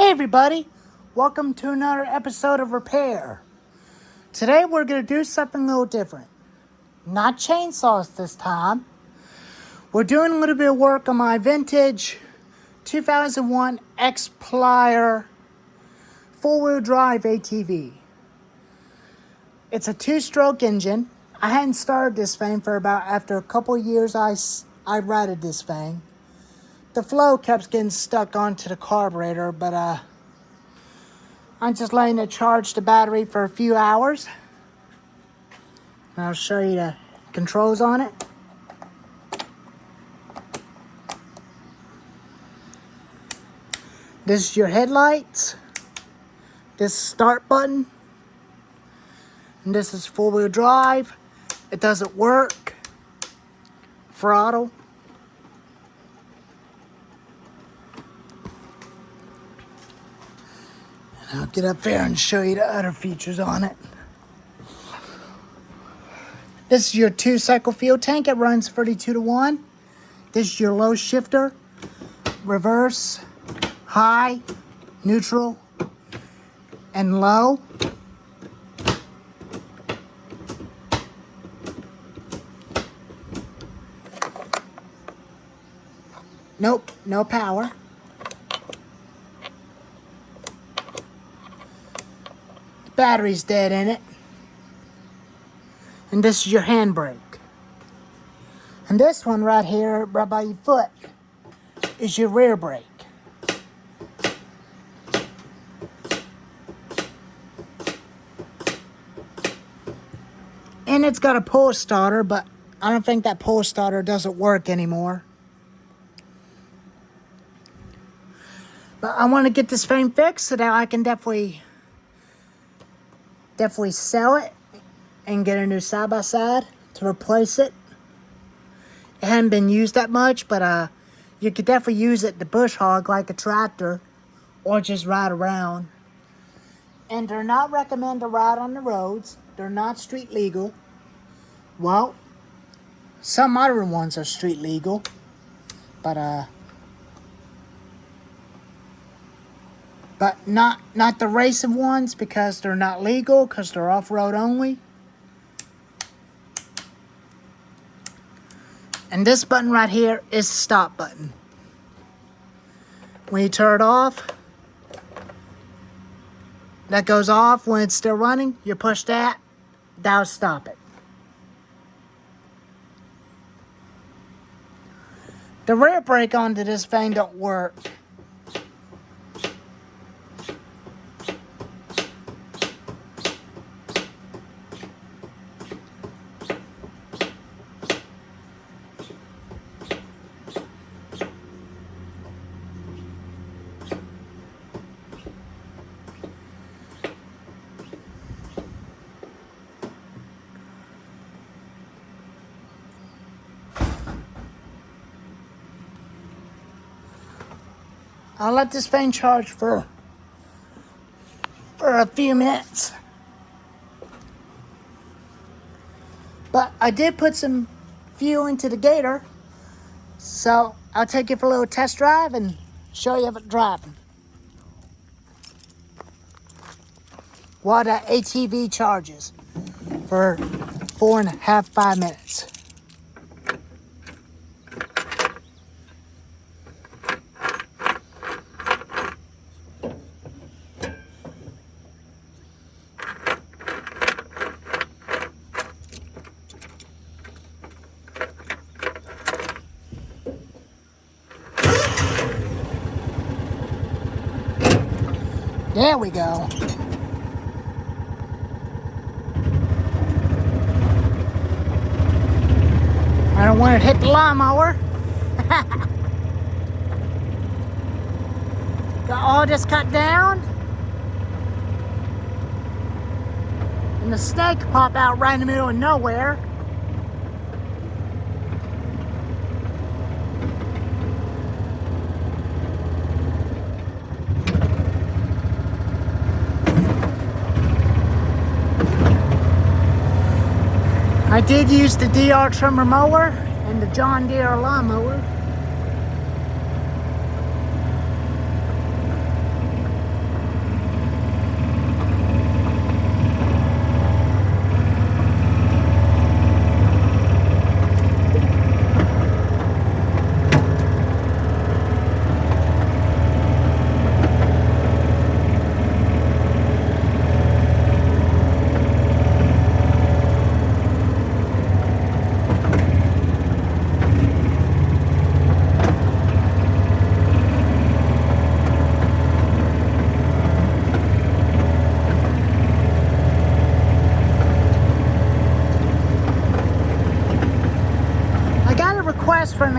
Hey everybody, welcome to another episode of Repair. Today we're going to do something a little different. Not chainsaws this time. We're doing a little bit of work on my vintage 2001 X-Plier 4-wheel drive ATV. It's a 2-stroke engine. I hadn't started this thing for after a couple of years I ratted this thing. The flow kept getting stuck onto the carburetor, but I'm just letting it charge the battery for a few hours. And I'll show you the controls on it. This is your headlights. This is start button. And this is 4-wheel drive. It doesn't work. Throttle. And I'll get up there and show you the other features on it. This is your 2-cycle fuel tank. It runs 32-to-1. This is your low shifter, reverse, high, neutral, and low. Nope, no power. The battery's dead in it. And this is your handbrake. And this one right here, right by your foot, is your rear brake. And it's got a pull starter, but I don't think that pull starter doesn't work anymore. But I want to get this thing fixed so that I can definitely sell it and get a new side-by-side to replace it. It hadn't been used that much, but you could definitely use it to bush hog like a tractor or just ride around. And they're not recommended to ride on the roads. They're not street legal. Well, some other ones are street legal, but not the racing ones because they're not legal, because they're off-road only. And this button right here is the stop button. When you turn it off, that goes off. When it's still running, you push that, that'll stop it. The rear brake onto this thing don't work. I'll let this thing charge for a few minutes. But I did put some fuel into the Gator, so I'll take you for a little test drive and show you it driving. While the ATV charges for 4.5, 5 minutes. There we go. I don't want to hit the lawnmower. Got all this cut down. And the snake pop out right in the middle of nowhere. I did use the DR trimmer mower and the John Deere lawnmower.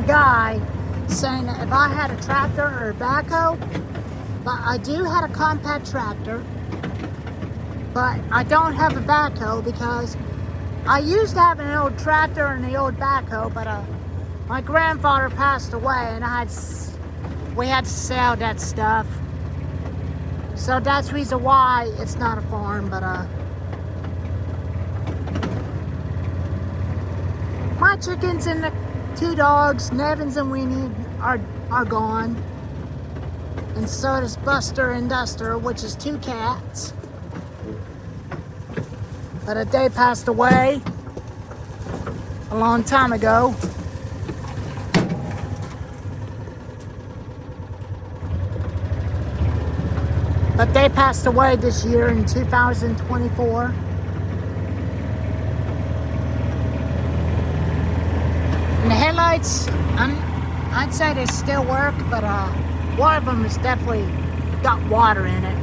guy saying that if I had a tractor or a backhoe, but I do have a compact tractor, but I don't have a backhoe because I used to have an old tractor and the old backhoe, but my grandfather passed away and we had to sell that stuff. So that's the reason why it's not a farm, but my chickens and the 2 dogs, Nevins and Weenie, are gone. And so does Buster and Duster, which is 2 cats. But they passed away a long time ago. But they passed away this year in 2024. And the headlights, I'd say they still work, but one of them has definitely got water in it.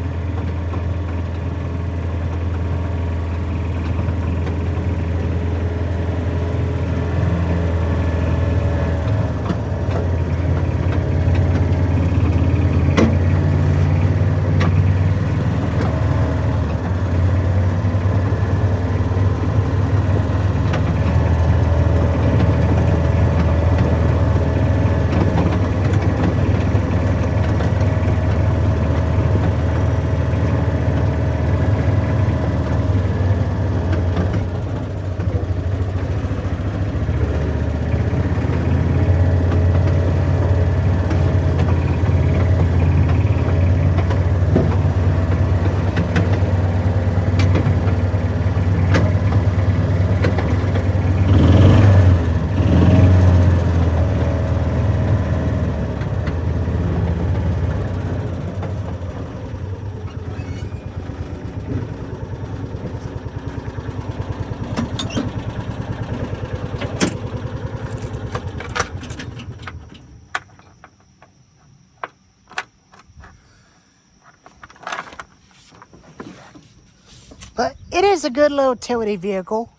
But it is a good little utility vehicle.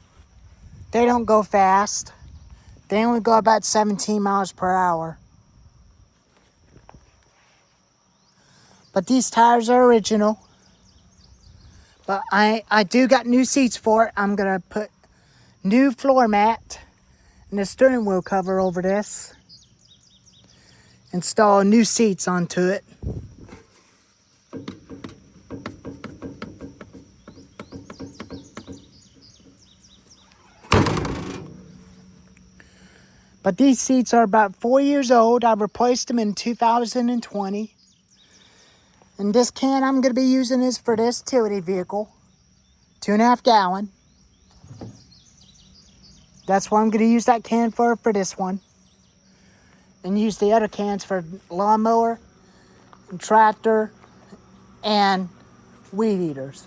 They don't go fast. They only go about 17 miles per hour. But these tires are original. But I do got new seats for it. I'm going to put new floor mat and the steering wheel cover over this. Install new seats onto it. But these seats are about 4 years old. I replaced them in 2020. And this can I'm going to be using is for this utility vehicle. 2.5 gallon. That's what I'm going to use that can for this one. And use the other cans for lawnmower, and tractor, and weed eaters.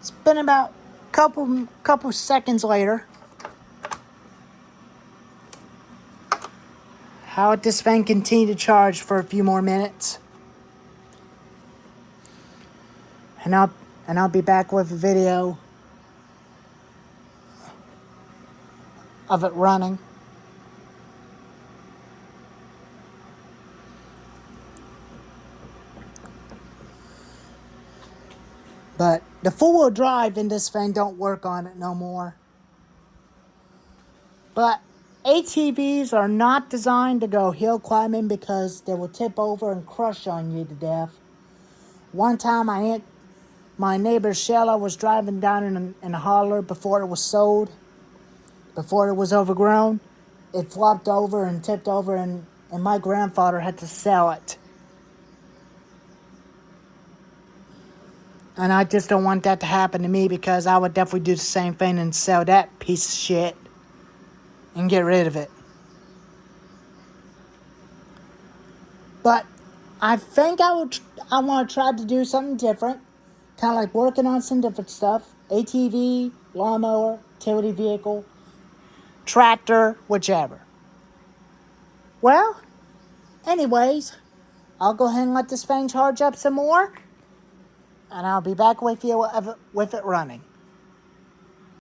It's been about couple seconds later. How would this thing continue to charge for a few more minutes? And I'll be back with a video of it running. But the 4-wheel drive in this thing don't work on it no more. But ATVs are not designed to go hill climbing because they will tip over and crush on you to death. One time my neighbor Shella was driving down in a holler before it was sold, before it was overgrown. It flopped over and tipped over and my grandfather had to sell it. And I just don't want that to happen to me because I would definitely do the same thing and sell that piece of shit and get rid of it. But I think I want to try to do something different. Kind of like working on some different stuff. ATV, lawnmower, utility vehicle, tractor, whichever. Well, anyways, I'll go ahead and let this thing charge up some more. And I'll be back with you with it running.